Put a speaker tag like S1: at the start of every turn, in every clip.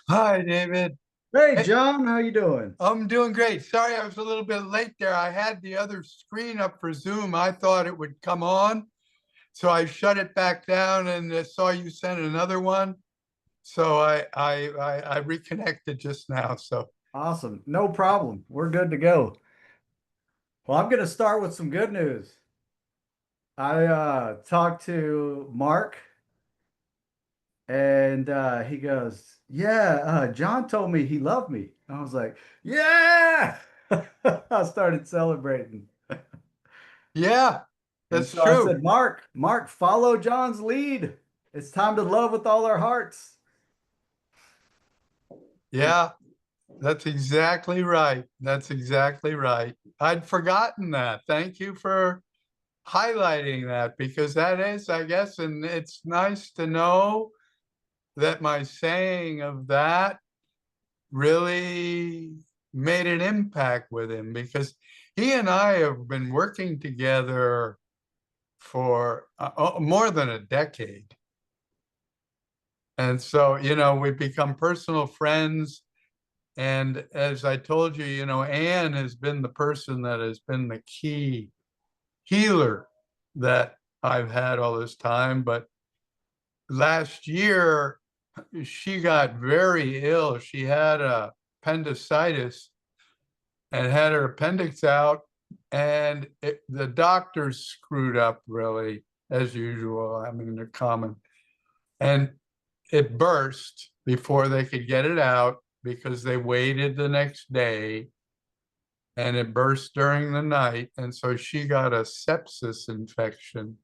S1: Hi, David.
S2: Hey,
S1: Hey,
S2: John, how you doing?
S1: I'm doing great. Sorry, I was a little bit late there. I had the other screen up for Zoom. I thought it would come on, so I shut it back down and saw you sent another one. So I reconnected just now. So
S2: Awesome. No problem. We're good to go. Well, I'm going to start with some good news. I talked to Mark and he goes, "Yeah, John told me he loved me." I was like, "Yeah!" I started celebrating.
S1: yeah,
S2: And
S1: that's
S2: so I
S1: true.
S2: said, Mark, follow John's lead. It's time to love with all our hearts.
S1: Yeah, that's exactly right. That's exactly right. I'd forgotten that. Thank you for highlighting that because that is, I guess, and it's nice to know that my saying of that really made an impact with him because he and I have been working together for more than a decade. And so, we've become personal friends. And as I told you, Anne has been the person that has been the key healer that I've had all this time. But last year, she got very ill. She had appendicitis and had her appendix out, and the doctors screwed up really, as usual. I mean, they're common. And it burst before they could get it out because they waited the next day and it burst during the night. And so she got a sepsis infection.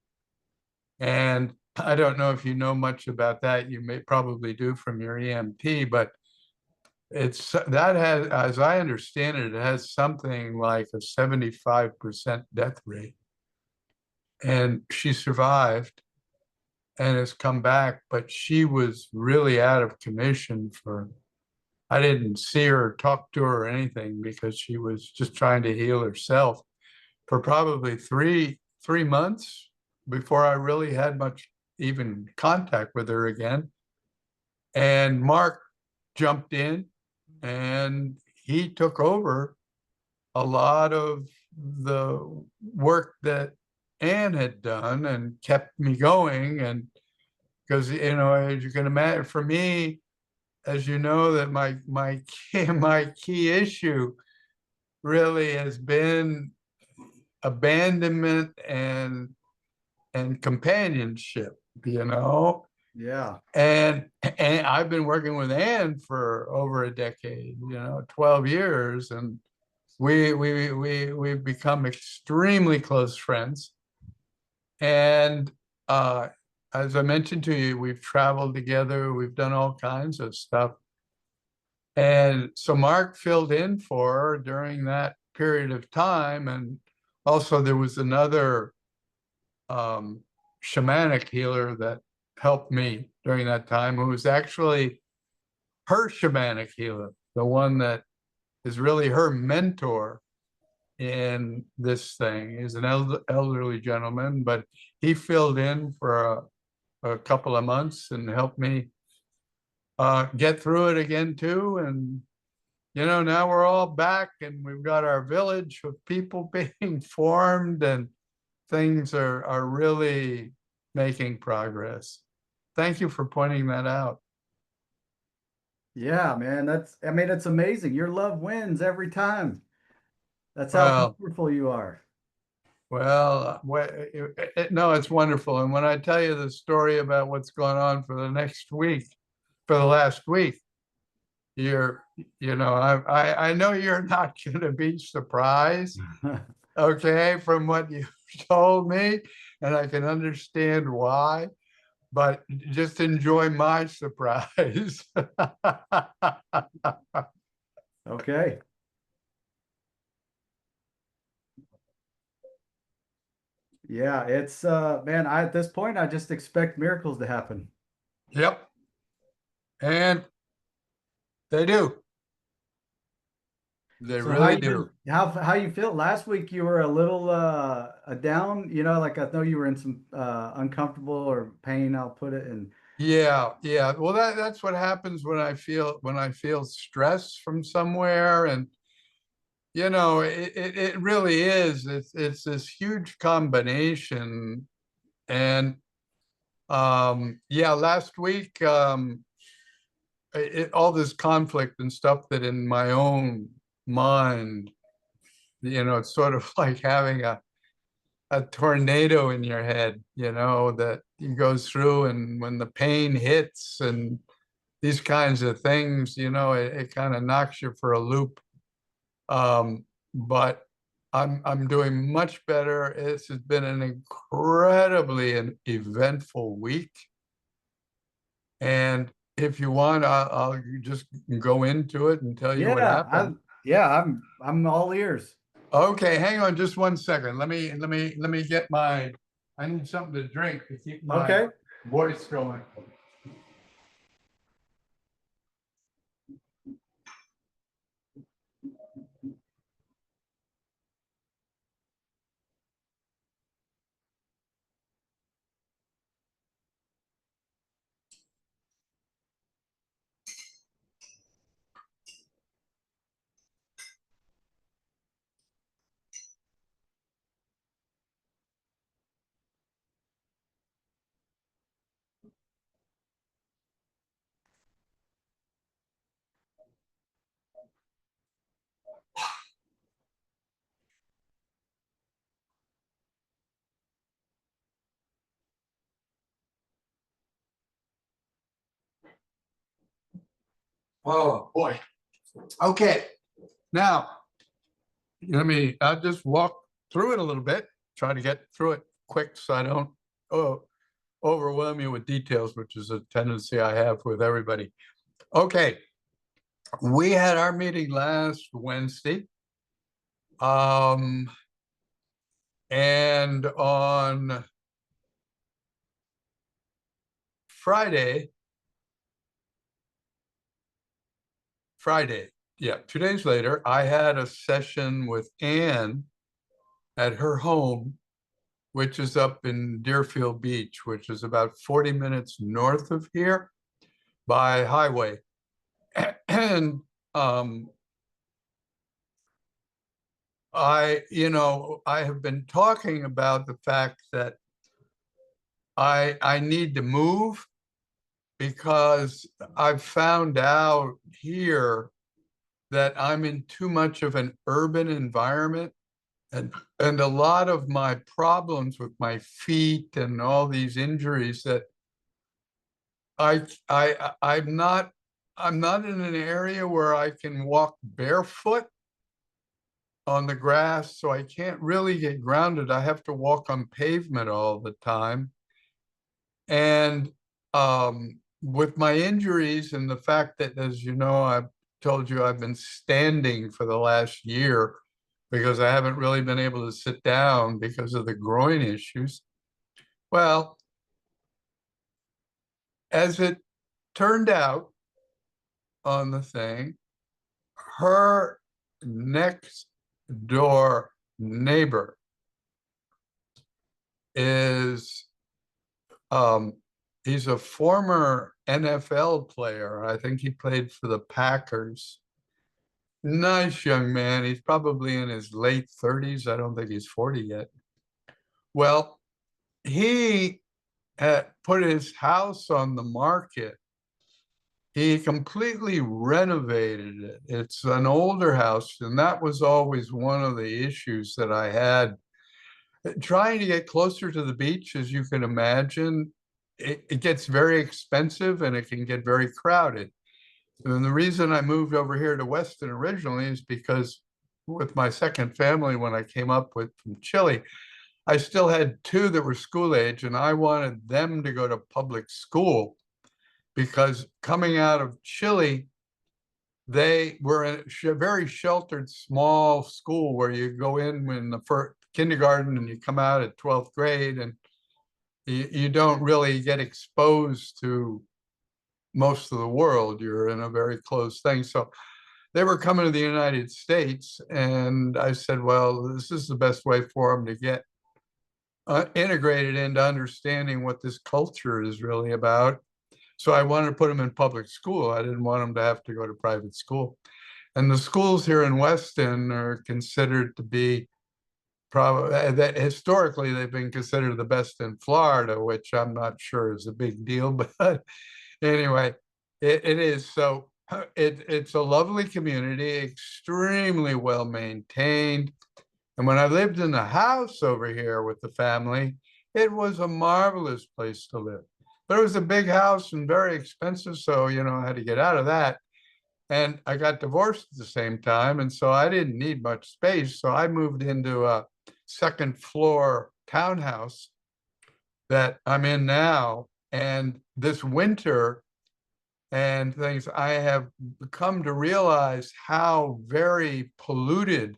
S1: And I don't know if you know much about that. You may probably do from your EMT, but that has, as I understand it, it has something like a 75% death rate. And she survived and has come back, but she was really out of commission for, I didn't see her or talk to her or anything because she was just trying to heal herself for probably three months before I really had much even contact with her again. And Mark jumped in and he took over a lot of the work that Anne had done and kept me going. And because, as you can imagine, for me, as you know, that my key issue really has been abandonment and companionship, you know.
S2: Yeah.
S1: And I've been working with Anne for over a decade, 12 years, and we've become extremely close friends. And uh, as I mentioned to you, we've traveled together, we've done all kinds of stuff. And so Mark filled in for her during that period of time. And also there was another um, shamanic healer that helped me during that time, who was actually her shamanic healer, the one that is really her mentor in this thing. He's an elderly gentleman, but he filled in for a couple of months and helped me get through it again too. And now we're all back and we've got our village of people being formed and things are really making progress. Thank you for pointing that out.
S2: Yeah, man, I mean, it's amazing. Your love wins every time. That's how
S1: Well,
S2: powerful you are.
S1: no, it's wonderful. And when I tell you the story about what's going on for the next week, for the last week, you're, I know you're not going to be surprised, okay, from what you told me, and I can understand why, but just enjoy my surprise.
S2: Okay. Yeah, it's man, I at this point I just expect miracles to happen.
S1: Yep, and they do. They
S2: So how
S1: really
S2: you
S1: do.
S2: been how you feel? Last week you were a little down, like I know you were in some uncomfortable or pain, I'll put it, and
S1: Yeah, yeah. Well, that's what happens when I feel stress from somewhere, and it really is. It's this huge combination, and yeah, last week all this conflict and stuff that in my own mind, it's sort of like having a tornado in your head, that goes through, and when the pain hits and these kinds of things, it kind of knocks you for a loop. But I'm doing much better. This has been an incredibly an eventful week. And if you want, I'll just go into it and tell you what
S2: yeah,
S1: happened.
S2: I'm all ears.
S1: Okay, hang on just 1 second. Let me get my, I need something to drink to keep my
S2: Okay.
S1: voice going. Oh boy. Okay. Now, I'll just walk through it a little bit, try to get through it quick so I don't oh, overwhelm you with details, which is a tendency I have with everybody. Okay, we had our meeting last Wednesday. Um, and on Friday, yeah, 2 days later, I had a session with Anne at her home, which is up in Deerfield Beach, which is about 40 minutes north of here by highway. And I have been talking about the fact that I need to move because I've found out here that I'm in too much of an urban environment, and a lot of my problems with my feet and all these injuries that I'm not in an area where I can walk barefoot on the grass, so I can't really get grounded. I have to walk on pavement all the time. And with my injuries and the fact that, as you know, I've told you I've been standing for the last year because I haven't really been able to sit down because of the groin issues. Well, as it turned out on the thing, her next door neighbor is um he's a former NFL player. I think he played for the Packers. Nice young man. He's probably in his late 30s. I don't think he's 40 yet. Well, he had put his house on the market He completely renovated it. It's an older house, and that was always one of the issues that I had. Trying to get closer to the beach, as you can imagine, it gets very expensive and it can get very crowded. And the reason I moved over here to Weston originally is because with my second family, when I came up with from Chile, I still had two that were school age, and I wanted them to go to public school because coming out of Chile, they were in a very sheltered, small school where you go in the first kindergarten and you come out at 12th grade, and you don't really get exposed to most of the world. You're in a very closed thing. So they were coming to the United States, and I said, well, this is the best way for them to get integrated into understanding what this culture is really about. So I wanted to put them in public school. I didn't want them to have to go to private school. And the schools here in Weston are considered to be probably that historically they've been considered the best in Florida, which I'm not sure is a big deal, but anyway, it is. So it's a lovely community, extremely well maintained. And when I lived in the house over here with the family, it was a marvelous place to live. But it was a big house and very expensive, so I had to get out of that. And I got divorced at the same time, and so I didn't need much space. So I moved into a second floor townhouse that I'm in now. And this winter and things, I have come to realize how very polluted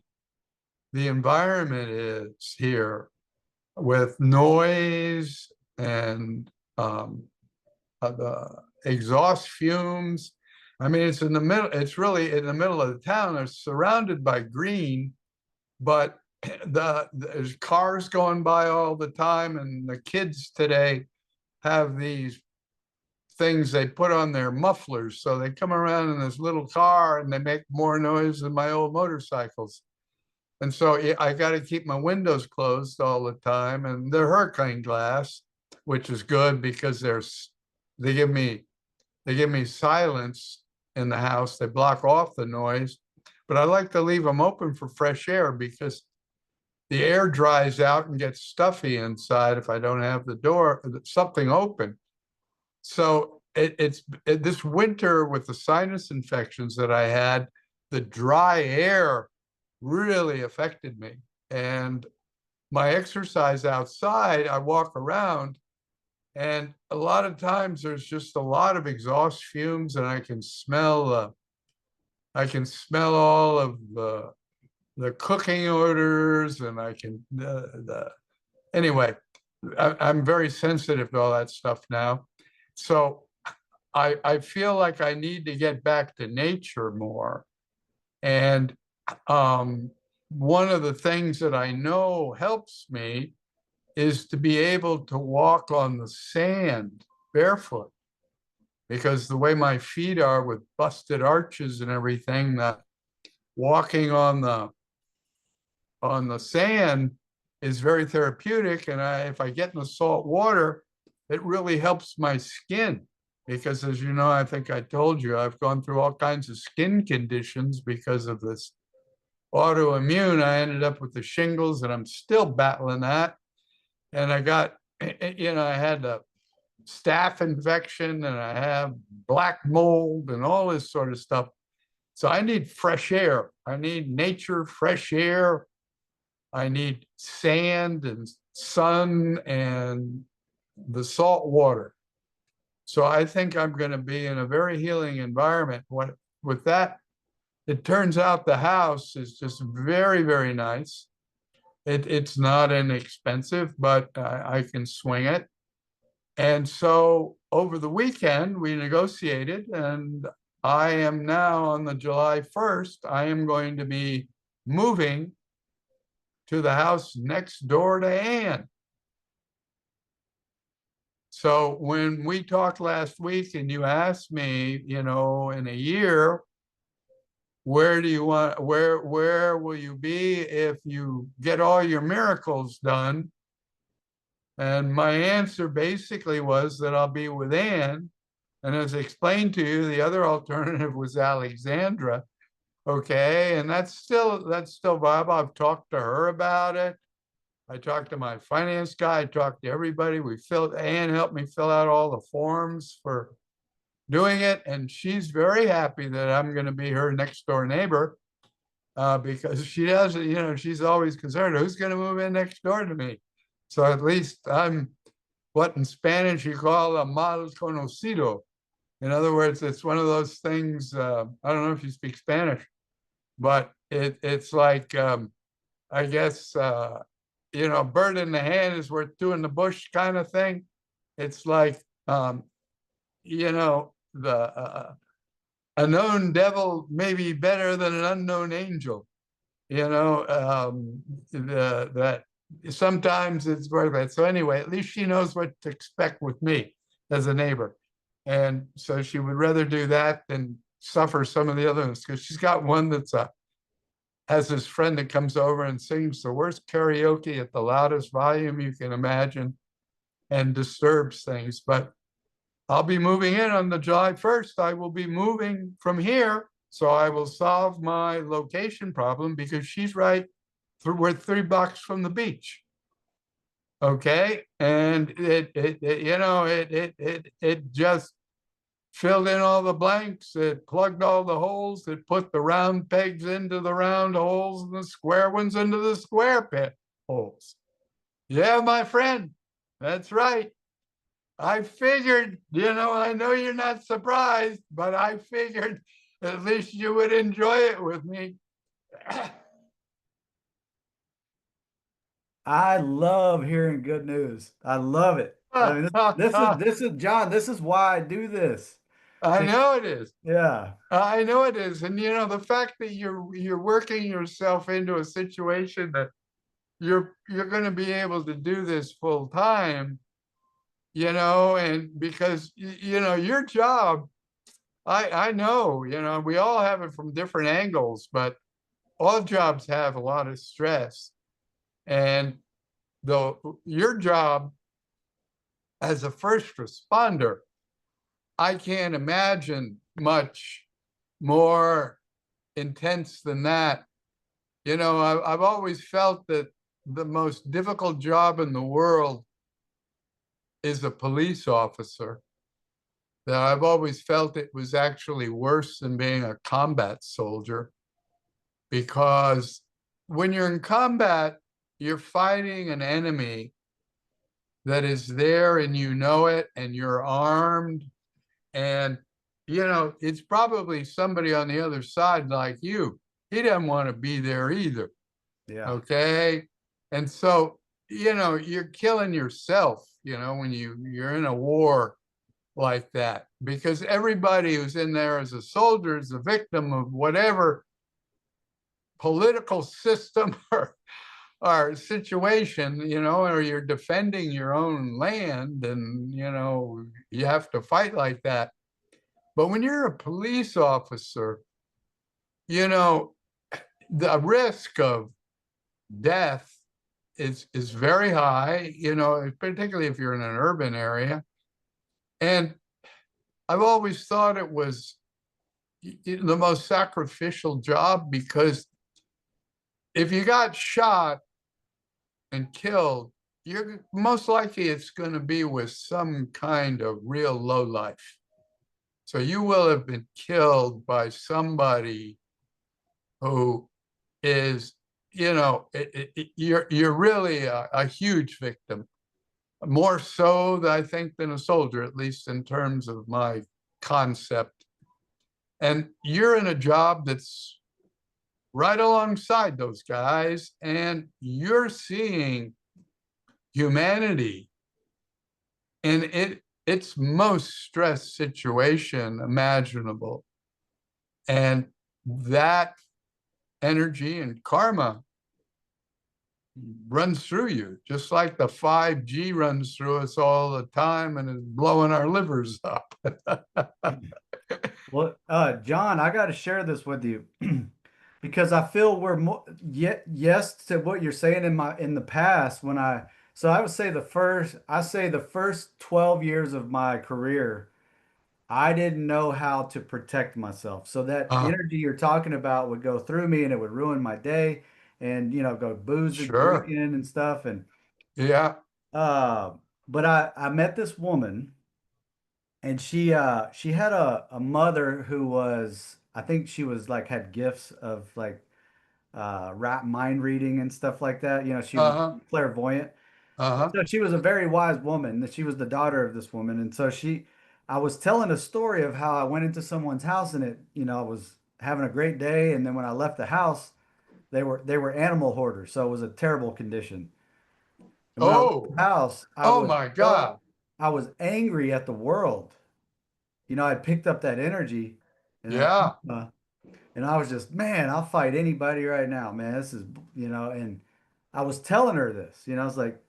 S1: the environment is here with noise and the exhaust fumes. I mean, it's in the middle, it's really in the middle of the town. It's surrounded by green, but there's cars going by all the time, and the kids today have these things they put on their mufflers. So they come around in this little car and they make more noise than my old motorcycles. And so I got to keep my windows closed all the time, and they're hurricane glass, which is good because they give me silence in the house. They block off the noise, but I like to leave them open for fresh air because the air dries out and gets stuffy inside if I don't have the door, something open. So it's this winter with the sinus infections that I had, the dry air really affected me. And my exercise outside, I walk around, and a lot of times there's just a lot of exhaust fumes, and I can smell all of the cooking odors, and I can anyway. I'm very sensitive to all that stuff now, so I feel like I need to get back to nature more. And one of the things that I know helps me is to be able to walk on the sand barefoot, because the way my feet are with busted arches and everything, that walking on the sand is very therapeutic. And if I get in the salt water, it really helps my skin. Because as you know, I think I told you, I've gone through all kinds of skin conditions because of this autoimmune. I ended up with the shingles, and I'm still battling that. And I got, I had a staph infection, and I have black mold and all this sort of stuff. So I need fresh air. I need nature, fresh air. I need sand and sun and the salt water. So I think I'm going to be in a very healing environment. With that, it turns out the house is just very, very nice. It's not inexpensive, but I can swing it. And so over the weekend, we negotiated, and I am now on the July 1st, I am going to be moving to the house next door to Ann. So when we talked last week and you asked me, in a year, where will you be if you get all your miracles done? And my answer basically was that I'll be with Ann, And as I explained to you, the other alternative was Alexandra. Okay, and that's still viable. I've talked to her about it. I talked to my finance guy, I talked to everybody. Ann helped me fill out all the forms for doing it, and she's very happy that I'm gonna be her next door neighbor. Because she doesn't, she's always concerned, who's gonna move in next door to me? So at least I'm what in Spanish you call a mal conocido. In other words, it's one of those things, I don't know if you speak Spanish, but it's like, I guess, a bird in the hand is worth two in the bush kind of thing. It's like, a known devil may be better than an unknown angel. That sometimes it's worth it. So anyway, at least she knows what to expect with me as a neighbor. And so she would rather do that than suffer some of the other ones, because she's got one that's has this friend that comes over and sings the worst karaoke at the loudest volume you can imagine and disturbs things. But I'll be moving in on the July 1st. I will be moving from here. So I will solve my location problem because she's right through, we're 3 blocks from the beach. Okay. And it just filled in all the blanks. It plugged all the holes. It put the round pegs into the round holes and the square ones into the square pit holes. Yeah, my friend. That's right. I figured, I know you're not surprised, but I figured at least you would enjoy it with me.
S2: I love hearing good news. I love it. I mean, this is John. This is why I do this.
S1: I know it is.
S2: Yeah.
S1: I know it is. And the fact that you're working yourself into a situation that you're going to be able to do this full time, and because your job, I know, we all have it from different angles, but all jobs have a lot of stress. And your job as a first responder, I can't imagine much more intense than that. I've always felt that the most difficult job in the world is a police officer. That I've always felt it was actually worse than being a combat soldier, because when you're in combat, you're fighting an enemy that is there and it, and you're armed, and it's probably somebody on the other side like you. He doesn't want to be there either.
S2: Yeah.
S1: Okay. And so, you're killing yourself, when you're in a war like that, because everybody who's in there as a soldier is a victim of whatever political system or situation, or you're defending your own land, and you have to fight like that. But when you're a police officer, the risk of death is very high, particularly if you're in an urban area. And I've always thought it was the most sacrificial job, because if you got shot and killed, you're most likely it's going to be with some kind of real low life. So you will have been killed by somebody who is, you're really a huge victim, more so, I think, than a soldier, at least in terms of my concept. And you're in a job that's right alongside those guys, and you're seeing humanity in its most stressed situation imaginable. And that energy and karma runs through you, just like the 5G runs through us all the time and is blowing our livers up.
S2: Well, John, I got to share this with you because I feel we're more yes to what you're saying in the past so I would say the first 12 years of my career, I didn't know how to protect myself. So that
S1: Uh,
S2: energy you're talking about would go through me and it would ruin my day and, go boozing,
S1: sure.
S2: drinking and stuff. And,
S1: Yeah.
S2: uh, but I met this woman and she had a mother who was, I think she was like, had gifts of like, rap mind reading and stuff like that. She was
S1: Uh-huh.
S2: clairvoyant.
S1: Uh-huh.
S2: So she was a very wise woman. She was the daughter of this woman. And so I was telling a story of how I went into someone's house and I was having a great day. And then when I left the house, they were animal hoarders. So it was a terrible condition. And when I left
S1: Oh,
S2: the house,
S1: oh my God.
S2: I was angry at the world. I picked up that energy and
S1: Yeah.
S2: and I was just, man, I'll fight anybody right now, man. This is, and I was telling her this, I was like,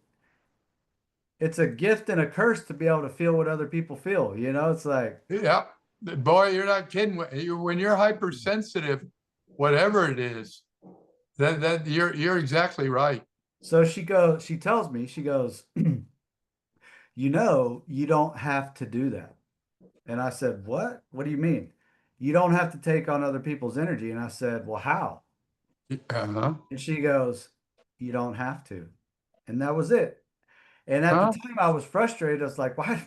S2: it's a gift and a curse to be able to feel what other people feel. It's like,
S1: Yeah. Boy, you're not kidding. When you're hypersensitive, whatever it is, that you're exactly right.
S2: so she tells me, she goes, you don't have to do that. And I said, what? What do you mean? You don't have to take on other people's energy. And I said, well, how?
S1: Uh-huh.
S2: And she goes, you don't have to. And that was it. And at the
S1: Huh?
S2: time I was frustrated. I was like, why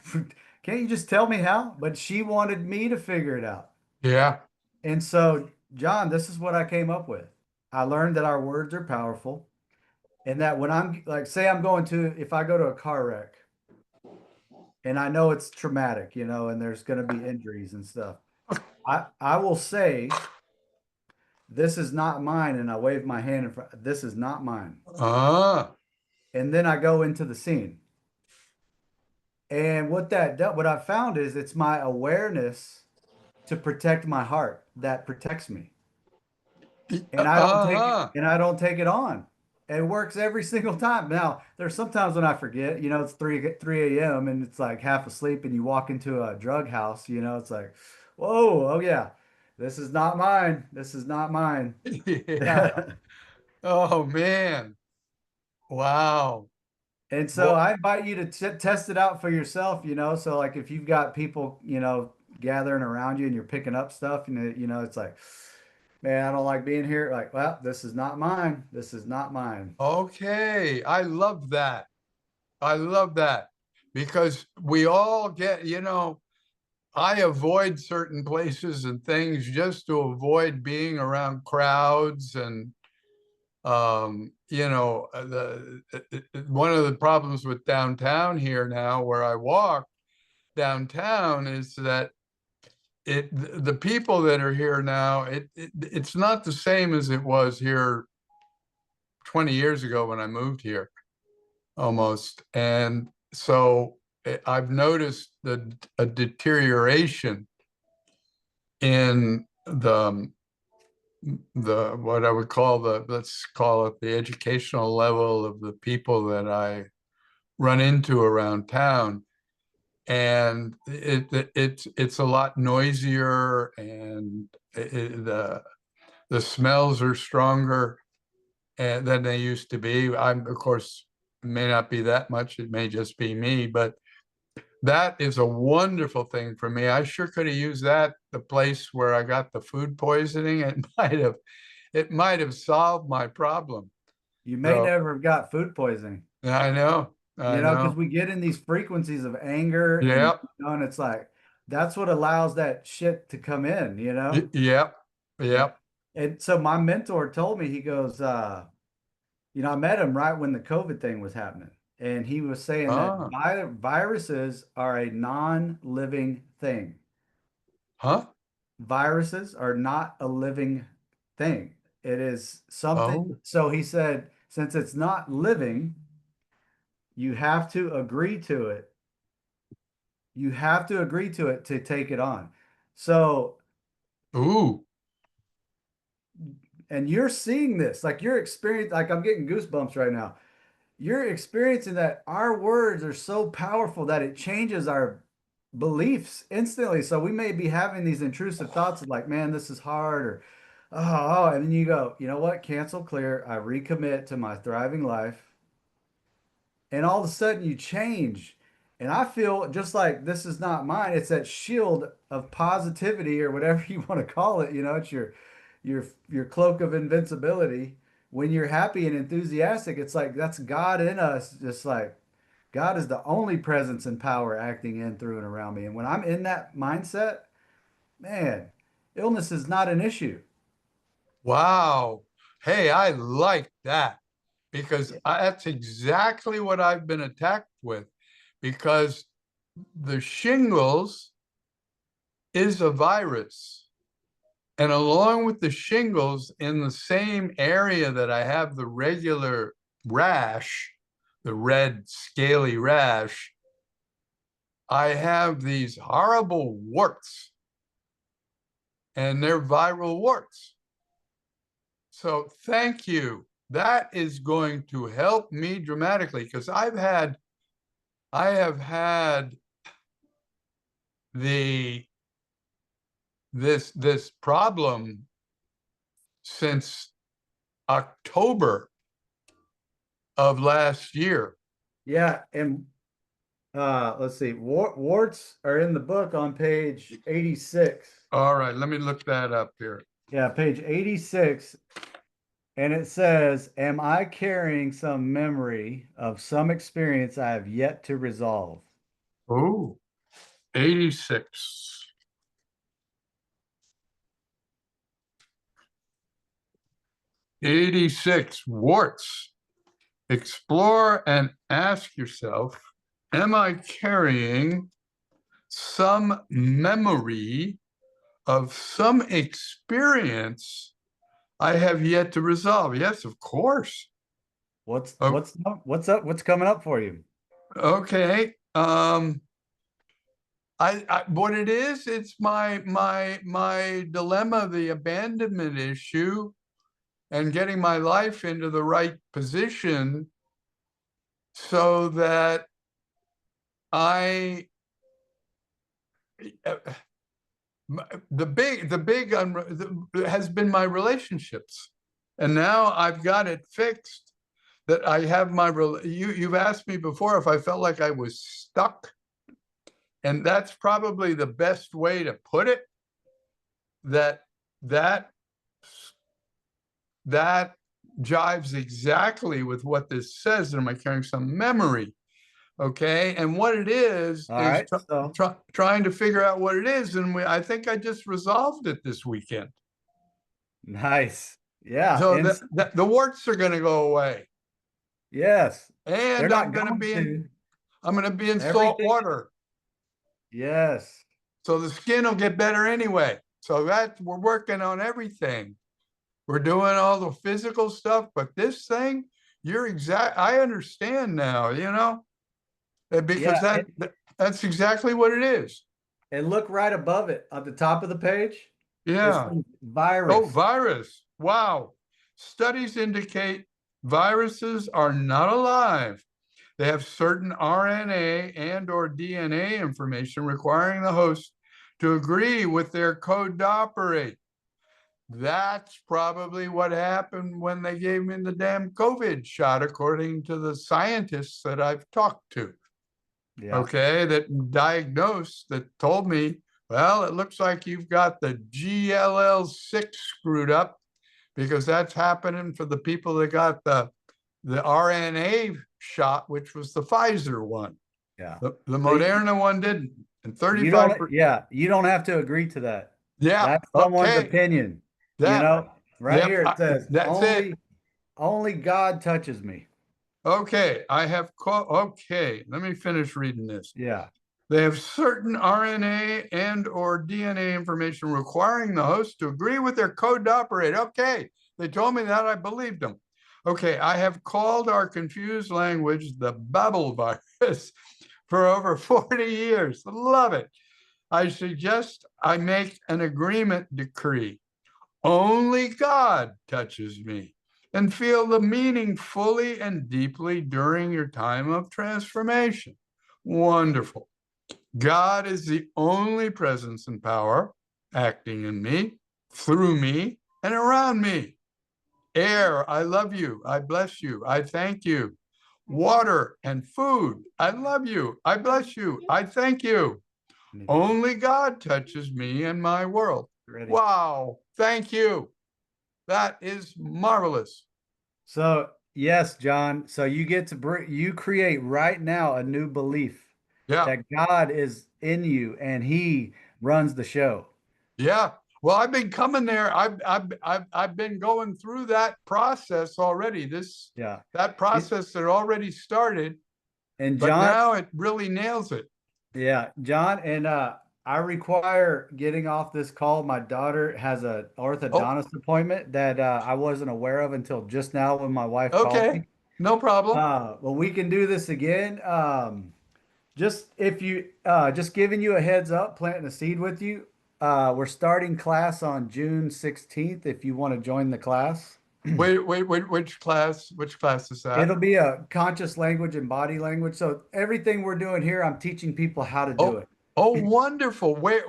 S2: can't you just tell me how? But she wanted me to figure it out.
S1: Yeah.
S2: And so, John, this is what I came up with. I learned that our words are powerful and that when I'm like, say if I go to a car wreck and I know it's traumatic, and there's going to be injuries and stuff, I will say, this is not mine. And I wave my hand in front, this is not mine.
S1: Ah.
S2: And then I go into the scene. And what I found is it's my awareness to protect my heart that protects me. And
S1: Uh-huh.
S2: I don't take it on. It works every single time. Now, there's sometimes when I forget, it's 3 a.m. and it's like half asleep and you walk into a drug house, it's like, whoa, oh yeah, this is not mine. This is not mine.
S1: Yeah. Oh man. Wow.
S2: And so
S1: Boy.
S2: I invite you to test it out for yourself, So like if you've got people, gathering around you and you're picking up stuff, it's like, man, I don't like being here. Like, well, this is not mine. This is not mine.
S1: Okay. I love that. I love that because we all get, I avoid certain places and things just to avoid being around crowds and one of the problems with downtown here now where I walk downtown is that the people that are here now it's not the same as it was here 20 years ago when I moved here almost. And so I've noticed a deterioration in the what I would call let's call it the educational level of the people that I run into around town. And it's a lot noisier and the smells are stronger than they used to be. I'm, of course, may not be that much. It may just be me, but that is a wonderful thing for me. I sure could have used that, the place where I got the food poisoning. It might have solved my problem.
S2: You may
S1: So
S2: never have got food poisoning,
S1: I know, I
S2: because
S1: know.
S2: we get in these frequencies of anger and,
S1: Yep,
S2: and it's like, that's what allows that shit to come in.
S1: yep,
S2: And,
S1: yep.
S2: and so my mentor told me, he goes, I met him right when the COVID thing was happening. And he was saying that
S1: Ah,
S2: viruses are a non-living thing.
S1: huh?
S2: Viruses are not a living thing. It is something.
S1: Oh,
S2: So he said, since it's not living, you have to agree to it. You have to agree to it to take it on. So,
S1: ooh,
S2: and you're seeing this, like you're experiencing, like I'm getting goosebumps right now. You're experiencing that our words are so powerful that it changes our beliefs instantly. So we may be having these intrusive thoughts of like, man, this is hard, or and then you go, you know what? Cancel, clear. I recommit to my thriving life. And all of a sudden you change And I feel just like this is not mine. It's that shield of positivity or whatever you want to call it. You know, it's your cloak of invincibility. When you're happy and enthusiastic, it's like that's God in us. Just like God is the only presence and power acting in, through, and around me. And when I'm in that mindset, man, illness is not an issue.
S1: Wow. Hey, I like that because that's exactly what I've been attacked with because the shingles is a virus. And along with the shingles in the same area that I have the regular rash, the red scaly rash, I have these horrible warts and they're viral warts. So thank you. That is going to help me dramatically because I have had the this problem since October of last year.
S2: Yeah, and let's see, warts are in the book on page 86.
S1: All right, let me look that up here.
S2: Yeah, page 86. And it says, am I carrying some memory of some experience I have yet to resolve?
S1: Oh, 86. 86 warts. Explore and ask yourself, am I carrying some memory of some experience I have yet to resolve? Yes, of course.
S2: What's
S1: O-
S2: what's up? What's coming up for you?
S1: Okay. I what it is, it's my dilemma, the abandonment issue, and getting my life into the right position so that I has been my relationships, and now I've got it fixed. That I have you've asked me before if I felt like I was stuck, and that's probably the best way to put it. That that that jives exactly with what this says. Am I carrying some memory? Okay, and what it is
S2: All right, so
S1: trying to figure out what it is, and I think I just resolved it this weekend.
S2: nice. Yeah,
S1: So
S2: and
S1: that the warts are going to go away,
S2: yes, they're
S1: and
S2: not going to.
S1: I'm going to be in salt
S2: Everything.
S1: water,
S2: Yes.
S1: so the skin will get better anyway. So that we're working on everything. We're doing all the physical stuff, but this thing, I understand now, because
S2: Yeah,
S1: that's exactly what it is.
S2: and look right above it at the top of the page. It's
S1: Yeah. Oh,
S2: virus.
S1: virus. Wow. Studies indicate viruses are not alive. They have certain RNA and or DNA information requiring the host to agree with their code to operate. That's probably what happened when they gave me the damn COVID shot, according to the scientists that I've talked to.
S2: Yeah.
S1: Okay, that diagnosed, that told me, well, it looks like you've got the GLL6 screwed up because that's happening for the people that got the RNA shot, which was the Pfizer one.
S2: Yeah.
S1: The
S2: So
S1: Moderna one didn't. And
S2: you
S1: 35%.
S2: don't, yeah, you don't have to agree to that.
S1: Yeah,
S2: That's someone's
S1: okay.
S2: opinion. You
S1: That,
S2: know, right
S1: yep,
S2: here it says
S1: that's it.
S2: only God touches me.
S1: Okay, okay, let me finish reading this.
S2: Yeah.
S1: They have certain RNA and or DNA information requiring the host to agree with their code to operate. Okay, they told me that, I believed them. Okay, I have called our confused language the Babel virus for over 40 years. Love it. I suggest I make an agreement decree. Only God touches me, and feel the meaning fully and deeply during your time of transformation. Wonderful. God is the only presence and power acting in me, through me, and around me. Air, I love you. I bless you. I thank you. water, and food. I love you. I bless you. I thank you. Only God touches me and my world.
S2: Ready.
S1: Wow. Thank you. That is marvelous.
S2: So, yes, John. So you get to you create right now a new belief
S1: Yeah.
S2: that God is in you and he runs the show.
S1: Yeah. Well, I've been coming there. I've been going through that process already.
S2: Yeah.
S1: That process had already started,
S2: And
S1: but
S2: John,
S1: now it really nails it.
S2: yeah, John, and I require getting off this call. My daughter has a
S1: Oh,
S2: orthodontist appointment that I wasn't aware of until just now when my wife called
S1: okay.
S2: me.
S1: No problem.
S2: Well, we can do this again. Just if you just giving you a heads up, planting a seed with you. We're starting class on June 16th if you want to join the class.
S1: Wait, which class? Which class is that?
S2: It'll be a conscious language and body language. So everything we're doing here, I'm teaching people how to do
S1: Oh,
S2: it.
S1: oh, wonderful. Where,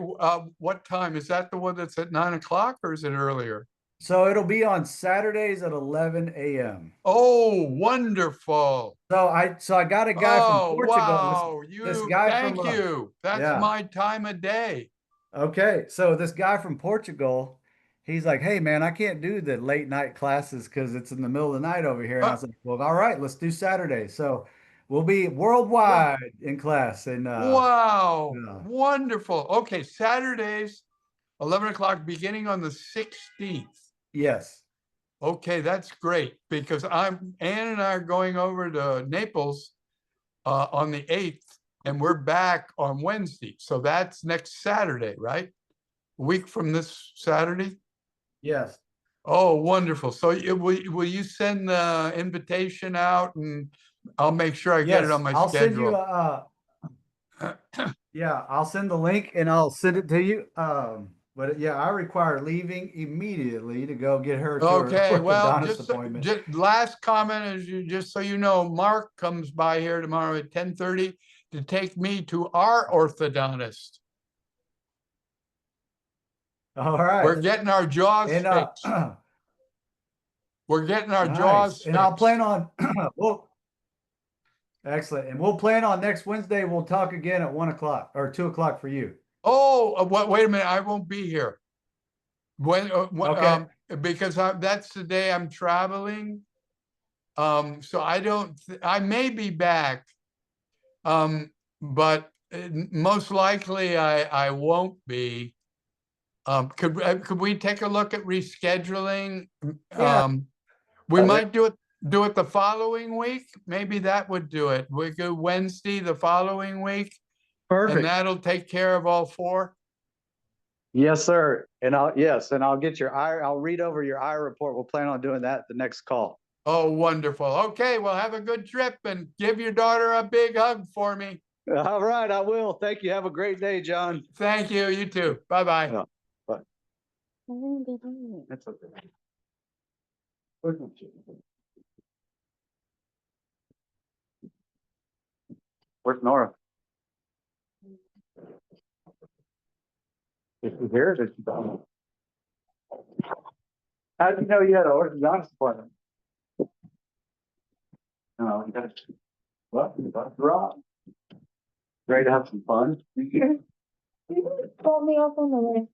S1: what time? Is that the one that's at 9 o'clock or is it earlier?
S2: So it'll be on Saturdays at 11 a.m.
S1: Oh, wonderful.
S2: So I got a guy from
S1: Oh,
S2: Portugal.
S1: wow.
S2: This guy from
S1: Thank you. That's
S2: yeah.
S1: my time of day.
S2: Okay. So this guy from Portugal, he's like, "Hey man, I can't do the late night classes because it's in the middle of the night over here." And I
S1: Uh,
S2: was like, "Well, all right, let's do Saturday." So we'll be
S1: Wow.
S2: worldwide in class and
S1: Wow.
S2: yeah.
S1: Wonderful. Okay, Saturdays, 11 o'clock, beginning on the 16th.
S2: Yes.
S1: Okay, that's great because Ann and I are going over to Naples on the 8th and we're back on Wednesday. So that's next Saturday, right? A week from this Saturday.
S2: Yes.
S1: Oh, wonderful. So will you send the invitation out and I'll make sure I get it on
S2: Yes.
S1: my
S2: I'll send you
S1: schedule.
S2: yeah, I'll send the link and I'll send it to you. But yeah, I require leaving immediately to go get her to her
S1: Okay, well,
S2: orthodontist appointment.
S1: just last comment is just so you know, Mark comes by here tomorrow at 10:30 to take me to our orthodontist.
S2: All
S1: We're
S2: right.
S1: getting our jaws
S2: And
S1: fixed. We're getting our
S2: nice.
S1: jaws
S2: And I'll plan
S1: fixed.
S2: on well, excellent. And we'll plan on next Wednesday. We'll talk again at 1 o'clock or 2 o'clock for you.
S1: Oh, wait a minute, I won't be here. When,
S2: Okay.
S1: because that's the day I'm traveling. So I may be back. But most likely I won't be. Could we take a look at rescheduling?
S2: Yeah.
S1: We might do it the following week. Maybe that would do it. We go Wednesday the following week, and
S3: Perfect.
S1: that'll take care of all four.
S3: Yes, sir. And I'll get I'll read over your I report. We'll plan on doing that the next call.
S1: Oh, wonderful. Okay, well, have a good trip and give your daughter a big hug for me.
S3: All right, I will. Thank you. Have a great day, John.
S1: Thank you. You too. Bye-bye.
S3: Yeah. Bye. That's okay. Where's Nora? Is she here? Is she gone? How did you know you had an orthodontist appointment? No, you got what? You got Rob. Ready to have some fun?
S4: You called me up on the way.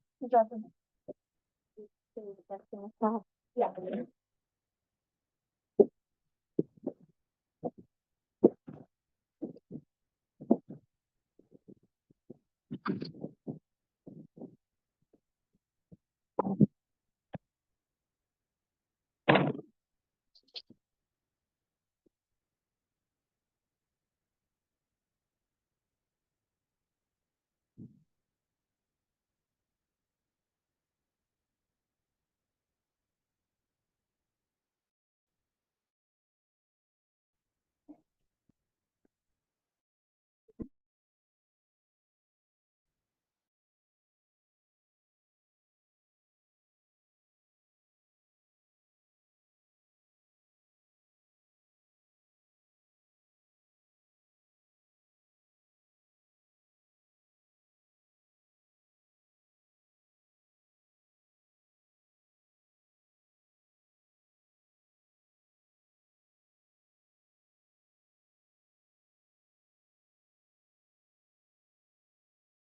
S4: Yeah.